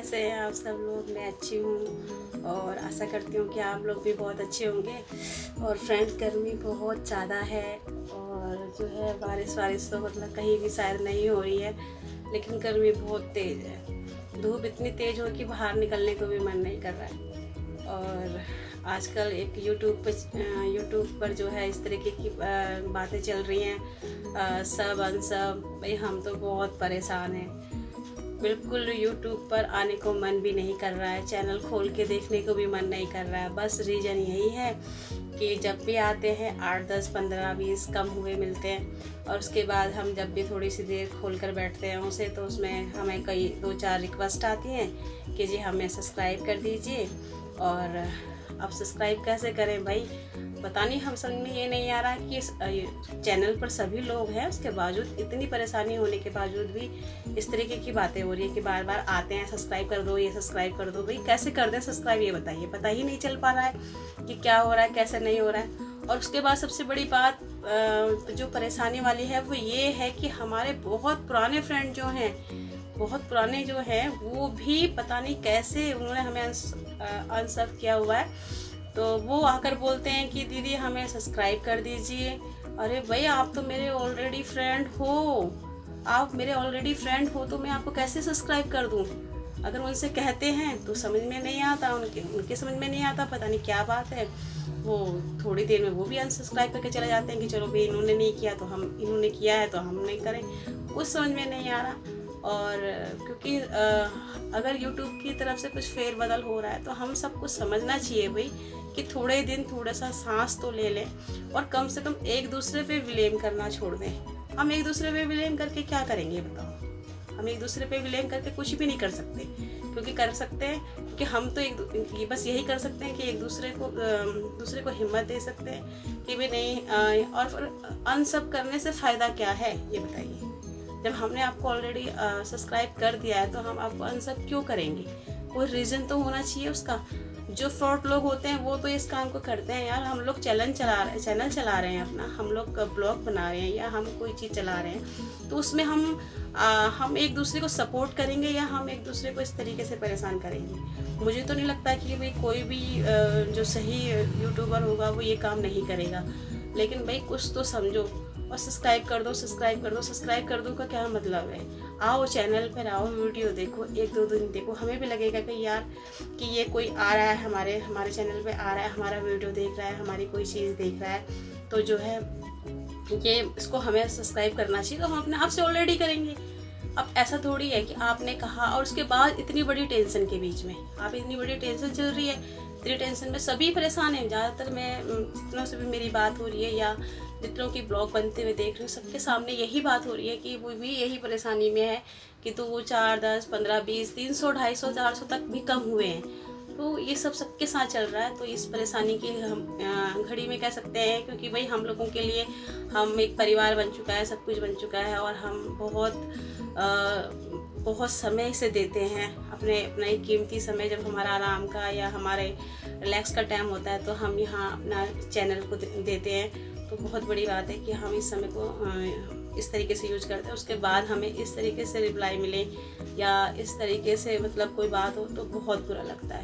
कैसे हैं आप सब लोग। मैं अच्छी हूँ और आशा करती हूँ कि आप लोग भी बहुत अच्छे होंगे। और फ्रेंड्स, गर्मी बहुत ज़्यादा है और जो है बारिश तो मतलब कहीं भी शायद नहीं हो रही है, लेकिन गर्मी बहुत तेज़ है। धूप इतनी तेज़ हो कि बाहर निकलने को भी मन नहीं कर रहा है। और आजकल एक यूट्यूब पर जो है इस तरीके की बातें चल रही हैं, सब अनसब। भाई हम तो बहुत परेशान हैं, बिल्कुल यूट्यूब पर आने को मन भी नहीं कर रहा है, चैनल खोल के देखने को भी मन नहीं कर रहा है। बस रीज़न यही है कि जब भी आते हैं 8, 10, 15, 20 कम हुए मिलते हैं, और उसके बाद हम जब भी थोड़ी सी देर खोल कर बैठते हैं उसे, तो उसमें हमें कई 2-4 रिक्वेस्ट आती हैं कि जी हमें सब्सक्राइब कर दीजिए। और अब सब्सक्राइब कैसे करें भाई, पता नहीं, हम समझ में ये नहीं आ रहा कि इस चैनल पर सभी लोग हैं, उसके बावजूद इतनी परेशानी होने के बावजूद भी इस तरीके की बातें हो रही है कि बार बार आते हैं सब्सक्राइब कर दो, ये सब्सक्राइब कर दो। भाई कैसे कर दें सब्सक्राइब, ये बताइए। पता ही नहीं चल पा रहा है कि क्या हो रहा है, कैसे नहीं हो रहा है। और उसके बाद सबसे बड़ी बात जो परेशानी वाली है वो ये है कि हमारे बहुत पुराने फ्रेंड जो हैं, बहुत पुराने जो हैं, वो भी पता नहीं कैसे उन्होंने हमें अनसब किया हुआ है। तो वो आकर बोलते हैं कि दीदी हमें सब्सक्राइब कर दीजिए। अरे भाई आप तो मेरे ऑलरेडी फ्रेंड हो, आप मेरे ऑलरेडी फ्रेंड हो, तो मैं आपको कैसे सब्सक्राइब कर दूं। अगर उनसे कहते हैं तो समझ में नहीं आता, उनके समझ में नहीं आता, पता नहीं क्या बात है। वो थोड़ी देर में वो भी अनसब्सक्राइब करके चले जाते हैं कि चलो भाई इन्होंने नहीं किया तो इन्होंने किया है तो हम नहीं करें। कुछ समझ में नहीं आ रहा। और क्योंकि अगर YouTube की तरफ से कुछ फेरबदल हो रहा है तो हम सबको समझना चाहिए भाई कि थोड़े दिन थोड़ा सा सांस तो ले लें, और कम से कम एक दूसरे पे ब्लेम करना छोड़ दें। हम एक दूसरे पे ब्लेम करके क्या करेंगे बताओ। हम एक दूसरे पे ब्लेम करके कुछ भी नहीं कर सकते, क्योंकि कर सकते हैं कि हम तो बस यही कर सकते हैं कि एक दूसरे को हिम्मत दे सकते हैं कि भाई नहीं। और फिर अनसब करने से फ़ायदा क्या है ये बताइए। जब हमने आपको ऑलरेडी सब्सक्राइब कर दिया है तो हम आपको अनसब क्यों करेंगे। कोई रीज़न तो होना चाहिए उसका। जो फ्रॉड लोग होते हैं वो तो इस काम को करते हैं यार। हम लोग चैनल चला रहे हैं अपना, हम लोग ब्लॉग बना रहे हैं या हम कोई चीज़ चला रहे हैं, तो उसमें हम एक दूसरे को सपोर्ट करेंगे या हम एक दूसरे को इस तरीके से परेशान करेंगे। मुझे तो नहीं लगता कि भाई कोई भी जो सही यूट्यूबर होगा वो ये काम नहीं करेगा। लेकिन भाई कुछ तो समझो और सब्सक्राइब कर दो। सब्सक्राइब कर दो का क्या मतलब है। आओ चैनल पर, आओ वीडियो देखो, 1-2 दिन देखो, हमें भी लगेगा कि यार कि ये कोई आ रहा है हमारे चैनल पे आ रहा है, हमारा वीडियो देख रहा है, हमारी कोई चीज़ देख रहा है, तो जो है ये इसको हमें सब्सक्राइब करना चाहिए। तो हम अपने आप से ऑलरेडी करेंगे। अब ऐसा थोड़ी है कि आपने कहा और उसके बाद इतनी बड़ी टेंशन के बीच में इतनी बड़ी टेंशन चल रही है। इतनी टेंशन में सभी परेशान हैं। ज़्यादातर मैं जितनों से भी मेरी बात हो रही है या जितनों की ब्लॉग बनते हुए देख रही हूँ, सबके सामने यही बात हो रही है कि वो भी यही परेशानी में है कि तो वो 4, 10, 15, 20, 300, 250, 400 तक भी कम हुए हैं। तो ये सबके साथ चल रहा है। तो इस परेशानी की हम घड़ी में कह सकते हैं, क्योंकि भाई हम लोगों के लिए हम एक परिवार बन चुका है, सब कुछ बन चुका है, और हम बहुत समय से देते हैं अपना एक कीमती समय। जब हमारा आराम का या हमारे रिलैक्स का टाइम होता है तो हम यहाँ अपना चैनल को देते हैं। तो बहुत बड़ी बात है कि हम इस समय को इस तरीके से यूज करते हैं, उसके बाद हमें इस तरीके से रिप्लाई मिले या इस तरीके से मतलब कोई बात हो तो बहुत बुरा लगता है।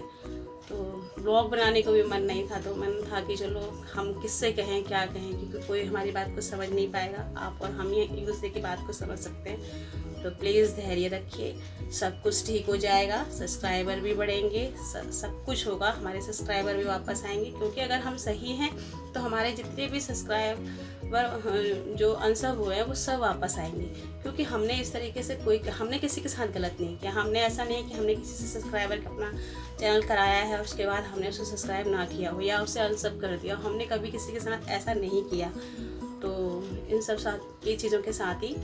तो ब्लॉग बनाने को भी मन नहीं था, तो मन था कि चलो हम किससे कहें, क्या कहें, क्योंकि कोई हमारी बात को समझ नहीं पाएगा। आप और हम ही एक दूसरे की बात को समझ सकते हैं। तो प्लीज़ धैर्य रखिए, सब कुछ ठीक हो जाएगा, सब्सक्राइबर भी बढ़ेंगे, सब कुछ होगा, हमारे सब्सक्राइबर भी वापस आएंगे। क्योंकि अगर हम सही हैं तो हमारे जितने भी सब्सक्राइबर जो अनसब हुए हैं वो सब वापस आएंगे। क्योंकि हमने इस तरीके से हमने किसी के साथ गलत नहीं किया। हमने ऐसा नहीं है कि हमने किसी से सब्सक्राइबर का अपना चैनल कराया है और उसके बाद हमने उसे सब्सक्राइब ना किया हो या उसे अनसब कर दिया। हमने कभी किसी के साथ ऐसा नहीं किया। तो इन सब की चीज़ों के साथ ही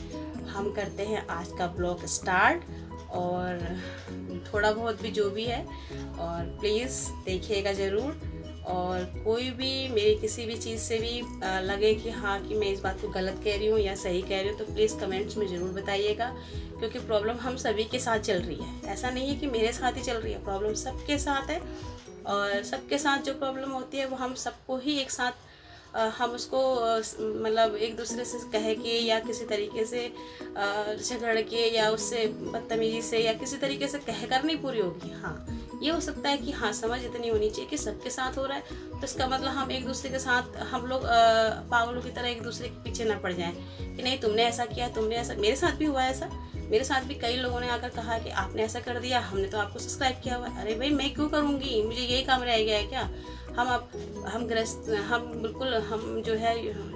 हम करते हैं आज का ब्लॉग स्टार्ट। और थोड़ा बहुत भी जो भी है, और प्लीज़ देखिएगा ज़रूर। और कोई भी मेरी किसी भी चीज़ से भी लगे कि हाँ कि मैं इस बात को गलत कह रही हूँ या सही कह रही हूँ, तो प्लीज़ कमेंट्स में ज़रूर बताइएगा। क्योंकि प्रॉब्लम हम सभी के साथ चल रही है। ऐसा नहीं है कि मेरे साथ ही चल रही है, प्रॉब्लम सबके साथ है। और सबके साथ जो प्रॉब्लम होती है वो हम सबको ही एक साथ हम उसको मतलब एक दूसरे से कह के या किसी तरीके से झगड़ के या उससे बदतमीजी से या किसी तरीके से कह कर नहीं पूरी होगी। हाँ, ये हो सकता है कि हाँ समझ इतनी होनी चाहिए कि सबके साथ हो रहा है तो इसका मतलब हम एक दूसरे के साथ हम लोग पागलों की तरह एक दूसरे के पीछे ना पड़ जाएं कि नहीं तुमने ऐसा किया, तुमने ऐसा। मेरे साथ भी हुआ है ऐसा, मेरे साथ भी कई लोगों ने आकर कहा कि आपने ऐसा कर दिया, हमने तो आपको सब्सक्राइब किया हुआ है। अरे भाई मैं क्यों करूँगी, मुझे यही काम रह गया है क्या। हम बिल्कुल हम जो है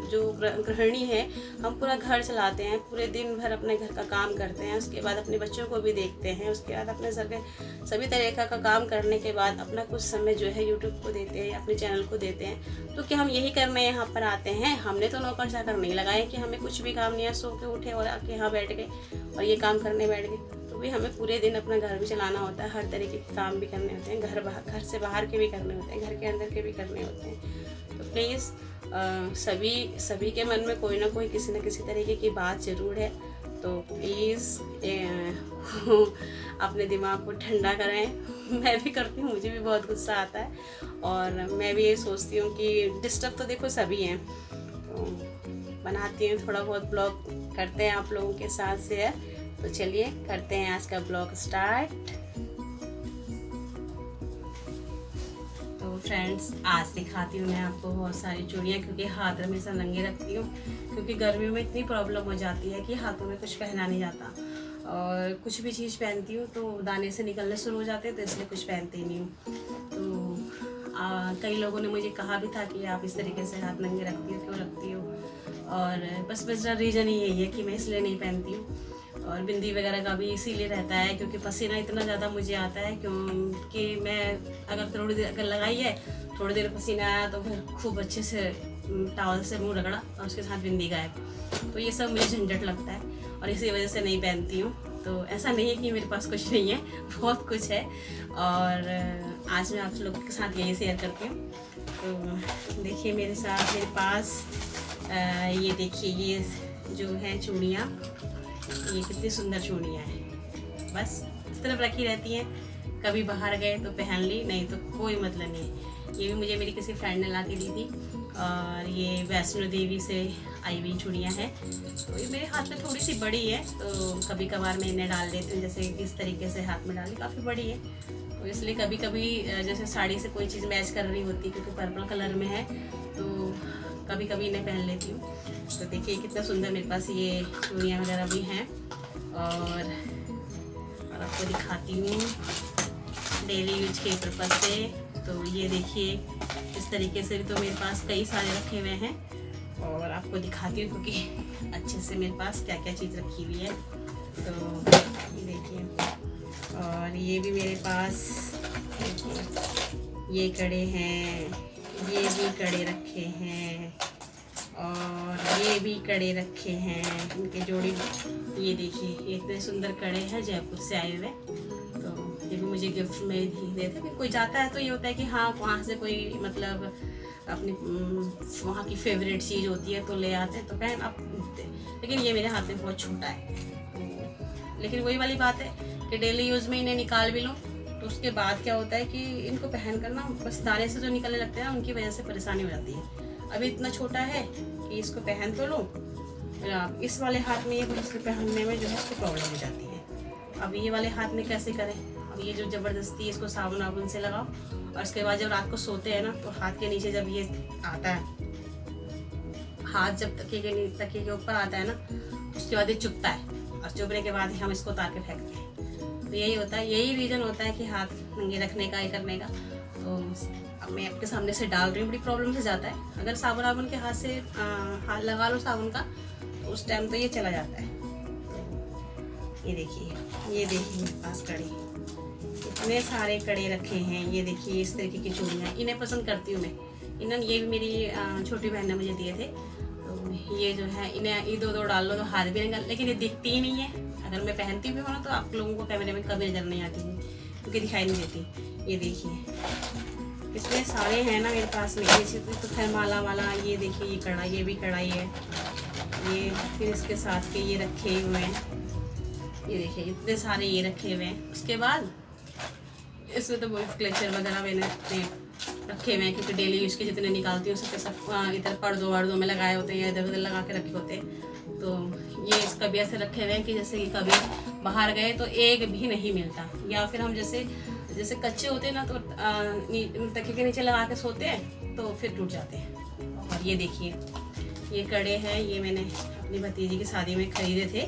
जो गृहिणी है, हम पूरा घर चलाते हैं, पूरे दिन भर अपने घर का काम करते हैं, उसके बाद अपने बच्चों को भी देखते हैं, उसके बाद अपने घर के सभी तरीक़ा का काम करने के बाद अपना कुछ समय जो है यूट्यूब को देते हैं, अपने चैनल को देते हैं। तो क्या हम यही करने यहाँ पर आते हैं? हमने तो नौकर चाकर नहीं लगाए कि हमें कुछ भी काम नहीं है, सो के उठे और आके यहाँ बैठ गए और ये काम करने बैठ गए। तो भी हमें पूरे दिन अपना घर भी चलाना होता है, हर तरीके के काम भी करने होते हैं, घर से बाहर के भी करने होते हैं, घर के अंदर के भी करने होते हैं। तो प्लीज़ सभी के मन में कोई ना कोई किसी न किसी तरीके की बात ज़रूर है। तो प्लीज़ अपने दिमाग को ठंडा करें। मैं भी करती हूँ, मुझे भी बहुत गुस्सा आता है और मैं भी ये सोचती हूँ कि डिस्टर्ब तो देखो सभी हैं, तो बनाती हूँ थोड़ा बहुत ब्लॉग करते हैं आप लोगों के साथ शेयर। तो चलिए करते हैं आज का ब्लॉग स्टार्ट। तो फ्रेंड्स आज दिखाती हूँ मैं आपको बहुत सारी चूड़ियाँ, क्योंकि हाथ हमेशा नंगे रखती हूँ, क्योंकि गर्मियों में इतनी प्रॉब्लम हो जाती है कि हाथों में कुछ पहना नहीं जाता और कुछ भी चीज़ पहनती हूँ तो दाने से निकलने शुरू हो जाते हैं, तो इसलिए कुछ पहनती नहीं हूँ। तो कई लोगों ने मुझे कहा भी था कि आप इस तरीके से हाथ नंगे रखती हो, क्यों रखती हो, और बस मेरा रीज़न ही यही है कि मैं इसलिए नहीं पहनती हूँ। और बिंदी वगैरह का भी इसीलिए रहता है क्योंकि पसीना इतना ज़्यादा मुझे आता है, क्योंकि मैं अगर थोड़ी देर अगर लगाई है, थोड़ी देर पसीना आया तो फिर खूब अच्छे से टॉवल से मुंह रगड़ा और उसके साथ बिंदी गायब। तो ये सब मुझे झंझट लगता है और इसी वजह से नहीं पहनती हूँ। तो ऐसा नहीं है कि मेरे पास कुछ नहीं है, बहुत कुछ है और आज मैं आप लोगों के साथ यही शेयर करती हूँ। तो देखिए मेरे पास ये देखिए, ये जो है चूड़ियाँ, ये कितनी सुंदर चूड़ियाँ हैं, बस इस तरफ रखी रहती हैं, कभी बाहर गए तो पहन ली, नहीं तो कोई मतलब नहीं। ये भी मुझे मेरी किसी फ्रेंड ने ला के दी थी और ये वैष्णो देवी से आई हुई चूड़ियाँ हैं। तो ये मेरे हाथ में थोड़ी सी बड़ी है, तो कभी कभार मैं इन्हें डाल देती हूँ, जैसे इस तरीके से हाथ में डाली, काफ़ी बड़ी है, तो इसलिए कभी कभी जैसे साड़ी से कोई चीज़ मैच कर रही होती है, क्योंकि पर्पल कलर में है, तो कभी कभी इन्हें पहन लेती हूँ। तो देखिए कितना सुंदर मेरे पास ये चूड़ियाँ वगैरह भी हैं और आपको दिखाती हूँ डेली यूज के पर्पज से। तो ये देखिए इस तरीके से भी तो मेरे पास कई सारे रखे हुए हैं और आपको दिखाती हूँ क्योंकि अच्छे से मेरे पास क्या क्या चीज़ रखी हुई है। तो ये देखिए, और ये भी मेरे पास देखिए, ये कड़े हैं, ये भी कड़े रखे हैं और ये भी कड़े रखे हैं, इनके जोड़ी। ये देखिए ये इतने सुंदर कड़े हैं जयपुर से आए हुए, तो ये भी मुझे गिफ्ट में दिए थे। कोई जाता है तो ये होता है कि हाँ वहाँ से कोई मतलब अपनी वहाँ की फेवरेट चीज़ होती है तो ले आते हैं तो पहन आप। लेकिन ये मेरे हाथ में बहुत छोटा है, लेकिन वही वाली बात है कि डेली यूज़ में इन्हें निकाल भी लूँ तो उसके बाद क्या होता है कि इनको पहन कर ना बस दाने से जो निकलने लगते हैं ना, उनकी वजह से परेशानी हो जाती है। अभी इतना छोटा है कि इसको पहन तो लूँ, इस वाले हाथ में ये इसको पहनने में जो है इसको प्रॉब्लम हो जाती है। अब ये वाले हाथ में कैसे करें? अब ये जो ज़बरदस्ती इसको साबुन वाबुन से लगाओ और उसके बाद जब रात को सोते हैं ना तो हाथ के नीचे जब ये आता है, हाथ जब तकिए के ऊपर आता है ना उसके बाद ये चुभता है और चुभने के बाद ही हम इसको उतार के फेंकते हैं। तो यही होता है, यही रीज़न होता है कि हाथ नंगे रखने का, ये करने का। तो अब मैं आपके सामने से डाल रही हूँ, बड़ी प्रॉब्लम से जाता है। अगर साबुन वाबुन के हाथ से हाथ लगा लो साबुन का तो उस टाइम तो ये चला जाता है। तो ये देखिए मेरे पास कड़े, इतने सारे कड़े रखे हैं। ये देखिए इस तरीके की चूड़ियाँ, इन्हें पसंद करती हूँ मैं। इन्होंने ये भी मेरी छोटी बहन ने मुझे दिए थे। तो ये जो है इन्हें ये दो डाल लो तो हाथ भी नहीं, लेकिन ये दिखती ही नहीं है। अगर मैं पहनती भी हूँ ना तो आप लोगों को कैमरे में कभी नजर नहीं आती है क्योंकि दिखाई नहीं देती। ये देखिए इतने सारे हैं ना मेरे पास में, ये तो खैर माला वाला। ये देखिए ये कढ़ाई, ये भी कढ़ाई है, ये फिर इसके साथ के ये रखे हुए हैं। ये देखिए इतने सारे ये रखे हुए हैं। उसके बाद इसमें तो बहुत क्लेचर वगैरह मैंने रखे हुए हैं, क्योंकि डेली यूज़ के जितने निकालती हूँ सबके सब इधर पर्दों वर्दों में लगाए होते हैं या इधर उधर लगा के रखे होते हैं। तो ये इसका भी ऐसे रखे हुए हैं कि जैसे कि कभी बाहर गए तो एक भी नहीं मिलता, या फिर हम जैसे कच्चे होते हैं ना तो तकिए के नीचे लगा के सोते हैं तो फिर टूट जाते हैं। और ये देखिए ये कड़े हैं, ये मैंने अपनी भतीजी की शादी में खरीदे थे।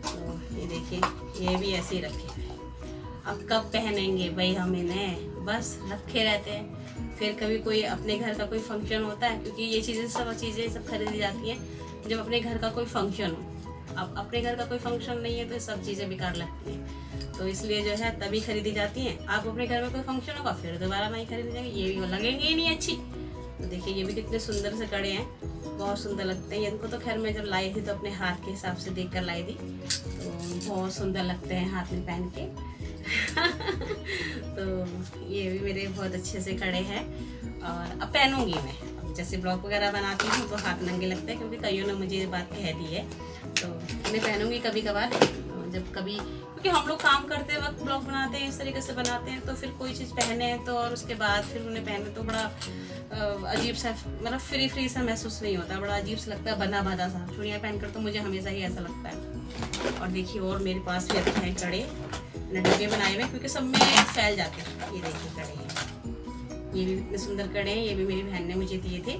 तो ये देखिए ये भी ऐसे ही रखे हैं। अब कब पहनेंगे भाई हम इन्हें, बस रखे रहते हैं। फिर कभी कोई अपने घर का कोई फंक्शन होता है, क्योंकि ये चीज़ें सब खरीदी जाती हैं जब अपने घर का कोई फंक्शन हो। अब अपने घर का कोई फंक्शन नहीं है तो सब चीज़ें बेकार लगती हैं, तो इसलिए जो है तभी खरीदी जाती हैं। आप अपने घर में कोई फंक्शन होगा फिर दोबारा नहीं खरीदी जाएंगे, ये भी लगेंगे ही नहीं अच्छी। तो देखिए ये भी कितने सुंदर से कड़े हैं, बहुत सुंदर लगते हैं। इनको तो खैर मैं जब लाई थी तो अपने हाथ के हिसाब से देख कर लाई थी, तो बहुत सुंदर लगते हैं हाथ में पहन के। तो ये भी मेरे बहुत अच्छे से कड़े हैं और अब पहनूंगी मैं। अब जैसे ब्लॉग वगैरह बनाती हूँ तो हाथ नंगे लगते हैं, क्योंकि कईयों ने मुझे ये बात कह दी है। तो मैं पहनूंगी कभी कभार, जब कभी, क्योंकि हम लोग काम करते वक्त ब्लॉग बनाते हैं इस तरीके से बनाते हैं, तो फिर कोई चीज़ पहने हैं तो और उसके बाद फिर उन्हें पहने तो बड़ा अजीब सा, मतलब फ्री सा महसूस नहीं होता, बड़ा अजीब सा लगता है, बंधा बांधा सा। चूड़ियाँ पहनकर तो मुझे हमेशा ही ऐसा लगता है। और देखिए और मेरे पास भी रखे हैं कड़े, डब्बे बनाए हुए क्योंकि सब में फैल जाते हैं। ये देखिए कड़े हैं, ये भी कितने सुंदर कड़े हैं, ये भी मेरी बहन ने मुझे दिए थे।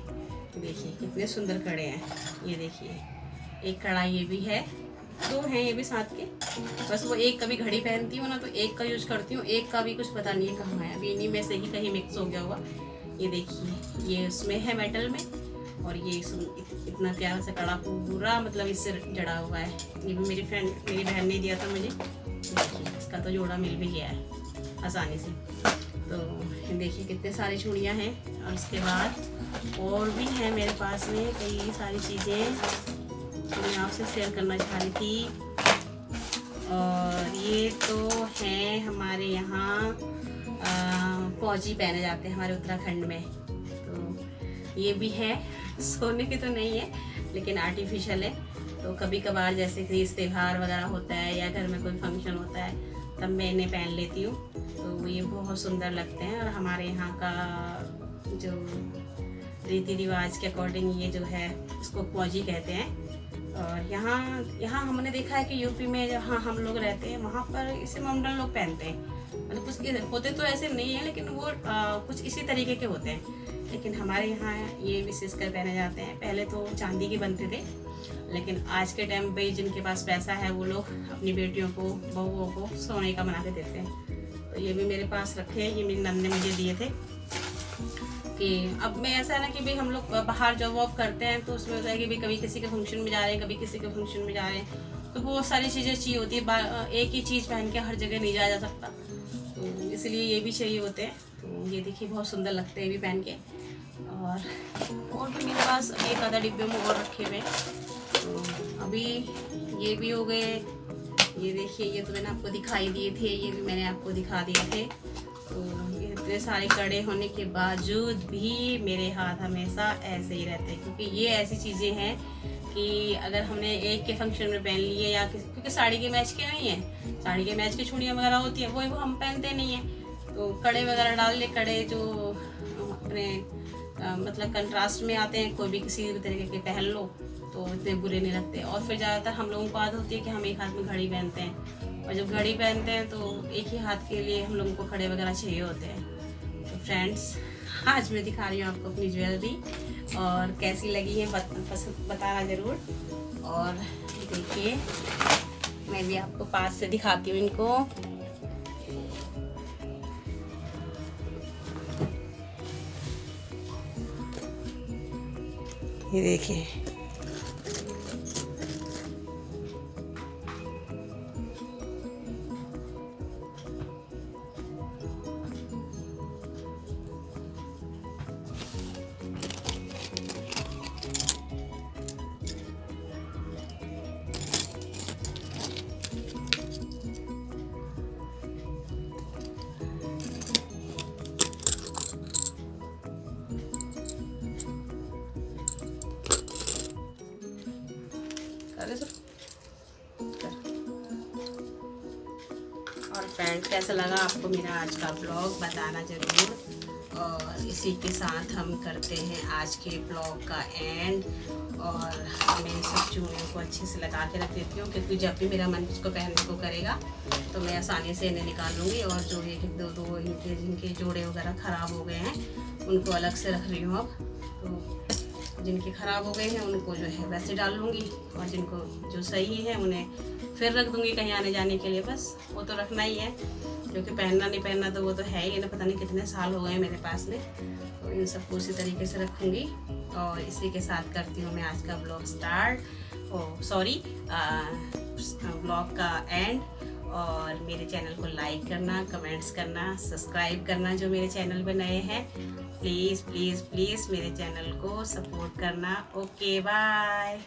देखिए कितने सुंदर कड़े हैं। ये देखिए एक कड़ा ये भी है, दो हैं ये भी साथ के। बस वो एक कभी घड़ी पहनती हूँ ना तो एक का यूज करती हूँ, एक का भी कुछ पता नहीं है कहाँ है, अभी इन्हीं में से ही कहीं मिक्स हो गया होगा। ये देखिए ये उसमें है मेटल में, और ये इतना प्यारा सा कड़ा पूरा मतलब इससे जड़ा हुआ है। ये भी मेरी बहन ने दिया था मुझे। देखिए इसका तो जोड़ा मिल भी गया है आसानी से। तो देखिए कितने सारी चूड़ियाँ हैं, और उसके बाद और भी हैं मेरे पास में कई सारी चीज़ें जो मैं आपसे शेयर करना चाह रही थी। और ये तो हैं हमारे यहाँ फौजी पहने जाते हैं हमारे उत्तराखंड में। तो ये भी है, सोने की तो नहीं है लेकिन आर्टिफिशियल है। तो कभी कभार जैसे तीज त्योहार वगैरह होता है या घर में कोई फंक्शन होता है तब मैं इन्हें पहन लेती हूँ। तो ये बहुत सुंदर लगते हैं, और हमारे यहाँ का जो रीति रिवाज के अकॉर्डिंग ये जो है इसको फौजी कहते हैं। और यहाँ हमने देखा है कि यूपी में जहाँ हम लोग रहते हैं वहाँ पर इसे मॉडर्न लोग पहनते हैं, मतलब कुछ होते तो ऐसे नहीं है लेकिन वो कुछ इसी तरीके के होते हैं। लेकिन हमारे यहाँ ये विशेषकर पहने जाते हैं। पहले तो चांदी के बनते थे, लेकिन आज के टाइम पे जिनके पास पैसा है वो लोग अपनी बेटियों को बहुओं को सोने का बना के देते हैं। तो ये भी मेरे पास रखे हैं, ये मेरी नंद ने मुझे दिए थे। कि अब मैं ऐसा है ना कि भाई हम लोग बाहर जॉब वॉब करते हैं तो उसमें होता है कि भाई कभी किसी के फंक्शन में जा रहे हैं, कभी किसी के फंक्शन में जा रहे हैं, तो बहुत सारी चीज़ें चाहिए होती है। एक ही चीज़ पहन के हर जगह नहीं जाया जा सकता, तो इसलिए ये भी चाहिए होते हैं। तो ये देखिए बहुत सुंदर लगते हैं भी पहन के। और भी मेरे पास एक आधा डिब्बे में और रखे हुए हैं। तो अभी ये भी हो गए। ये देखिए ये तो मैंने आपको दिखाई दिए थे, ये भी मैंने आपको दिखा दिए थे। तो इतने सारे कड़े होने के बावजूद भी मेरे हाथ हमेशा ऐसे ही रहते हैं, क्योंकि ये ऐसी चीज़ें हैं कि अगर हमने एक के फंक्शन में पहन लिए या क्योंकि साड़ी के मैच के नहीं है, साड़ी के मैच की चूड़ियाँ वगैरह होती हैं वो हम पहनते नहीं हैं। तो कड़े वगैरह डाल ले, कड़े जो अपने मतलब कंट्रास्ट में आते हैं, कोई भी किसी भी तरीके के पहन लो तो इतने बुरे नहीं लगते। और फिर ज़्यादातर हम लोगों को आदत होती है कि हम एक हाथ में घड़ी पहनते हैं, और जब घड़ी पहनते हैं तो एक ही हाथ के लिए हम लोगों को खड़े वगैरह चाहिए होते हैं। तो फ्रेंड्स आज मैं दिखा रही हूँ आपको अपनी ज्वेलरी, और कैसी लगी है बताना ज़रूर। और देखिए मैं भी आपको पास से दिखाती हूँ इनको। ये देखिए और फ्रेंड कैसा लगा आपको मेरा आज का ब्लॉग बताना ज़रूर। और इसी के साथ हम करते हैं आज के ब्लॉग का एंड। और मैं सब चूड़ियों को अच्छे से लगा के रख देती हूँ, क्योंकि जब भी मेरा मन इसको पहनने को करेगा तो मैं आसानी से इन्हें निकाल लूँगी। और जो एक दो इनके जिनके जोड़े वगैरह ख़राब हो गए हैं उनको अलग से रख रही हूँ। अब तो जिनके ख़राब हो गए हैं उनको जो है वैसे डाल लूँगी, और जिनको जो सही है उन्हें फिर रख दूँगी कहीं आने जाने के लिए। बस वो तो रखना ही है, क्योंकि पहनना नहीं पहनना तो वो तो है ही ना, पता नहीं कितने साल हो गए मेरे पास में। तो इन सबको उसी तरीके से रखूँगी। और इसी के साथ करती हूँ मैं आज का ब्लॉग स्टार्ट, ब्लॉग का एंड। और मेरे चैनल को लाइक करना, कमेंट्स करना, सब्सक्राइब करना जो मेरे चैनल पे नए हैं। प्लीज़ प्लीज़ प्लीज़ मेरे चैनल को सपोर्ट करना। Okay bye.